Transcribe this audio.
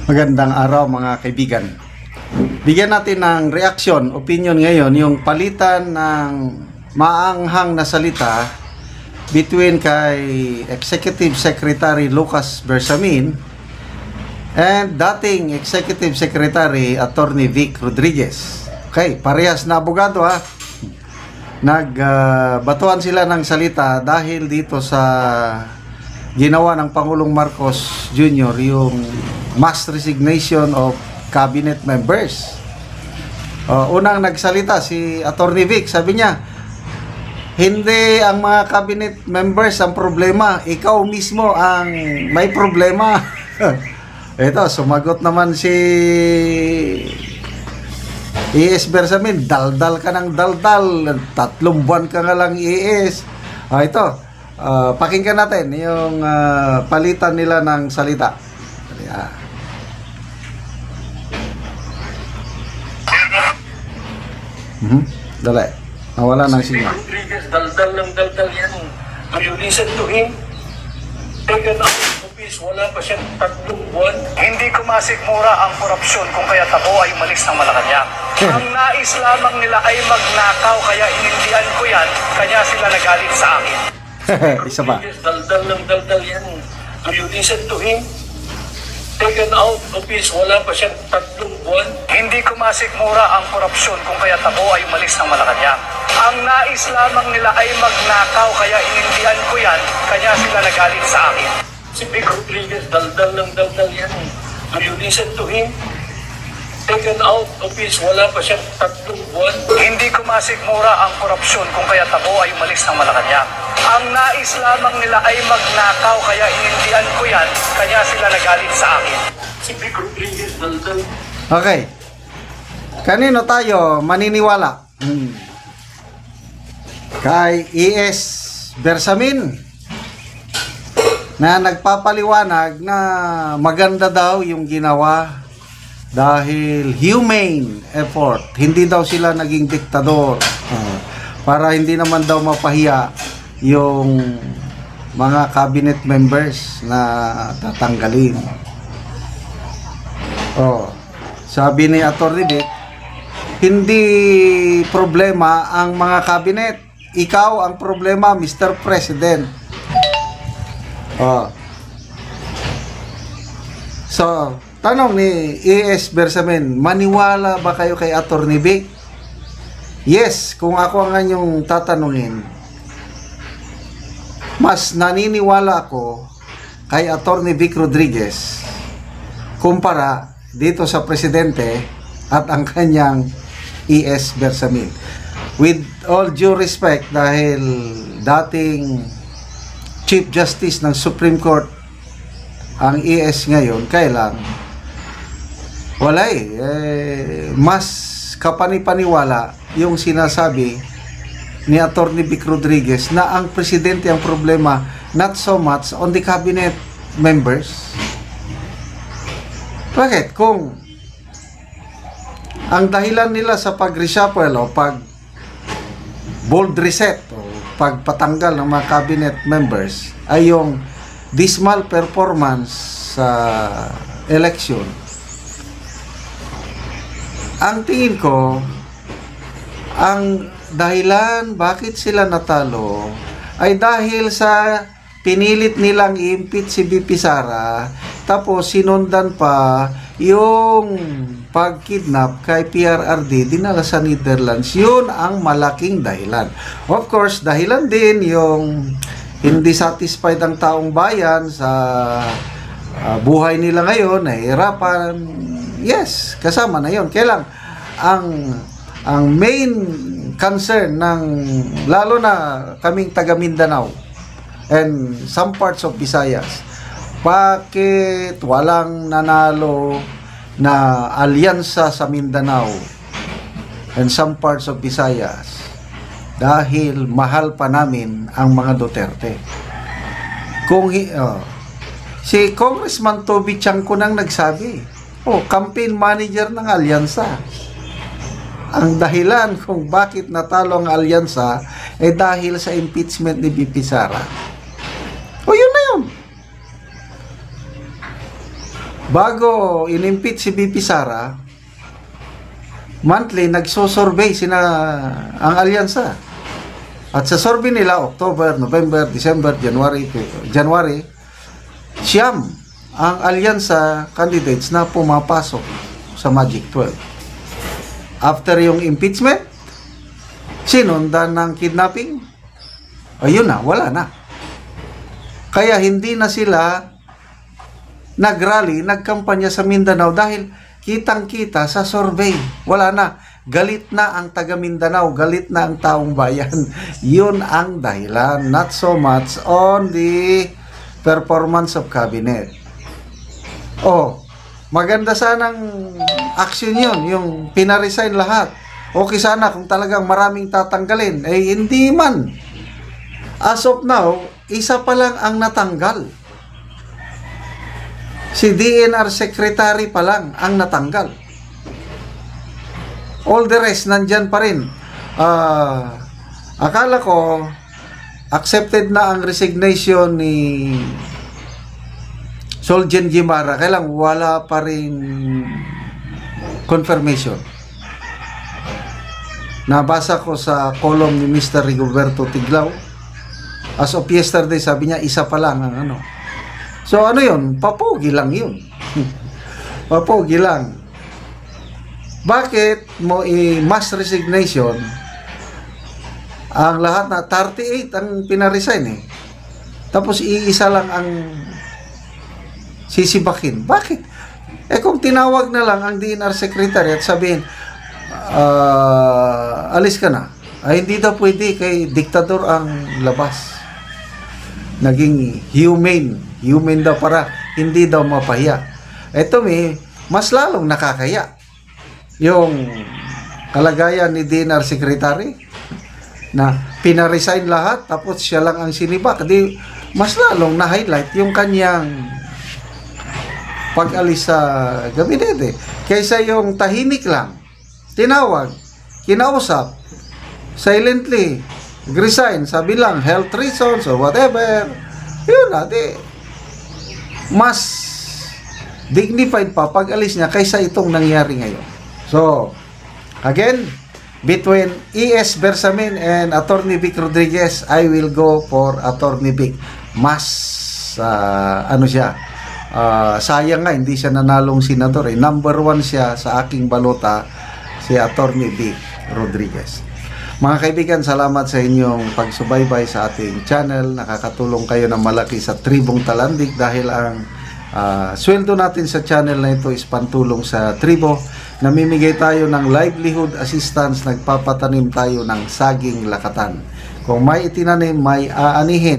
Magandang araw mga kaibigan. Bigyan natin ng reaction, opinion ngayon, yung palitan ng maanghang na salita between kay Executive Secretary Lucas Bersamin and dating Executive Secretary Attorney Vic Rodriguez. Okay, parehas na abogado ha. Nagbatuan sila ng salita dahil dito sa ginawa ng Pangulong Marcos Jr. yung mass resignation of cabinet members. Unang nagsalita si Attorney Vic, sabi niya, hindi ang mga cabinet members ang problema, ikaw mismo ang may problema. Ito, sumagot naman si ES Bersamin, daldal ka ng daldal, 3 buwan ka nga lang ES. Ito, pakinggan natin yung palitan nila ng salita. Dali, nawala ng signal. Rodriguez, daldal ng daldal yan. Do you listen to him? Taken out of office, wala pa siyang 3 buwan. Hindi kumasikmura ang korupsyon kung kaya't ako ay umalis ng Malacanang. Ang nais lamang nila ay magnakaw, kaya inindihan ko yan, kanya sila nagalit sa akin. Isa pa. Daldal ng daldal yan. Do you listen to him? Taken out of office, wala pa siyang 3 buwan. Hindi kumasikmura ang korupsyon kung kaya't ako ay umalis ng Malacanang. Ang nais lamang nila ay magnakaw, kaya inindihan ko yan, kanya sila nagalit sa akin. Si Vic Rodriguez, daldal ng daldal yan. Do you listen to him? Taken out of office, wala pa siyang 3 buwan. Hindi kumasikmura ang korupsyon kung kaya't ako ay umalis ng Malacanang. Ang nais lamang nila ay magnakaw, kaya inindihan ko yan, kanya sila nagalit sa akin. Si Vic Rodriguez, daldal. Okay. Kanino tayo maniniwala? Kay ES Bersamin na nagpapaliwanag na maganda daw yung ginawa dahil humane effort. Hindi daw sila naging diktador. Para hindi naman daw mapahiya yung mga cabinet members na tatanggalin. Sabi ni Atty. Vic, hindi problema ang mga cabinet. Ikaw ang problema, Mr. President. So, tanong ni ES Bersamin, maniwala ba kayo kay Atty. Vic? Yes, kung ako ang inyong tatanungin, mas naniniwala ako kay Atty. Vic Rodriguez kumpara dito sa presidente at ang kanyang ES Bersamin. With all due respect, dahil dating Chief Justice ng Supreme Court ang ES ngayon, kailan wala mas kapanipaniwala yung sinasabi ni Atty. Vic Rodriguez na ang presidente ang problema, not so much on the cabinet members. Bakit? Kung ang dahilan nila sa pag-reshuffle o pag-bold reset o pagpatanggal ng mga cabinet members ay yung dismal performance sa election, ang tingin ko, ang dahilan bakit sila natalo ay dahil sa pinilit nilang i-impeach si VP Sara, tapos sinundan pa yung pag-kidnap kay PRRD dinala sa Netherlands. Yun ang malaking dahilan. Of course, dahilan din yung hindi satisfied ang taong bayan sa buhay nila ngayon, nahihirapan. Yes, kasama na yun. Kailang ang main concern ng lalo na kaming taga Mindanao and some parts of Visayas, bakit walang nanalo na alyansa sa Mindanao and some parts of Visayas? Dahil mahal pa namin ang mga Duterte. Kung si Congressman Toby Chanco nang nagsabi, campaign manager ng alyansa. Ang dahilan kung bakit natalo ang alyansa ay dahil sa impeachment ni VP Sara. Yun na yun. bago inimpeach si BP Sara, monthly nagsosurvey ang alyansa. At sa survey nila, October, November, December, January, siyam ang alyansa candidates na pumapasok sa Magic 12. After yung impeachment, sinundan ng kidnapping, ayun na, wala na. Kaya hindi na sila nagrally, nagkampanya sa Mindanao dahil kitang-kita sa survey. Wala na. Galit na ang taga Mindanao, galit na ang taong bayan. Yun ang dahilan, not so much on the performance of cabinet. Oh, maganda sanang action yun, yung pinaresign lahat. Okay sana kung talagang maraming tatanggalin. Eh, hindi man. As of now, isa pa lang ang natanggal. Si DNR Secretary pa lang ang natanggal. All the rest, nandyan pa rin. Akala ko, accepted na ang resignation ni Soljen Guimara. Kailang wala pa rin confirmation. Nabasa ko sa column ni Mr. Rigoberto Tiglao. As of yesterday, sabi niya, isa pa lang ang ano. So ano yun? Papogi lang yun. Papogi lang. Bakit mo i-mass resignation ang lahat na 38 ang pinaresign eh. Tapos iisa lang ang sisibakin. Bakit? Eh kung tinawag na lang ang DNR Secretary at sabihin, alis ka na. Ay hindi daw pwede kay diktador ang labas. Naging humane daw para hindi daw mapahiya. Ito mas lalong nakakaya. Yung kalagayan ni DNR Secretary na pinaresign lahat tapos siya lang ang sinibak. Di mas lalong na-highlight yung kanyang pag-alis sa gabinete kaysa yung tahimik lang. Tinawag, kinausap, silently, resign, sabi lang, health reasons or whatever. Yun natin. Mas dignified pa pag-alis niya kaysa itong nangyari ngayon. So, again, between E.S. Bersamin and Attorney Vic Rodriguez, I will go for Attorney Vic. Mas, sayang nga, hindi siya nanalong senador. Number 1 siya sa aking balota, si Attorney Vic Rodriguez. Mga kaibigan, salamat sa inyong pagsubaybay sa ating channel. Nakakatulong kayo ng malaki sa Tribong Talandig dahil ang sweldo natin sa channel na ito is pantulong sa tribo. Namimigay tayo ng livelihood assistance, nagpapatanim tayo ng saging lakatan. Kung may itinanim, may aanihin.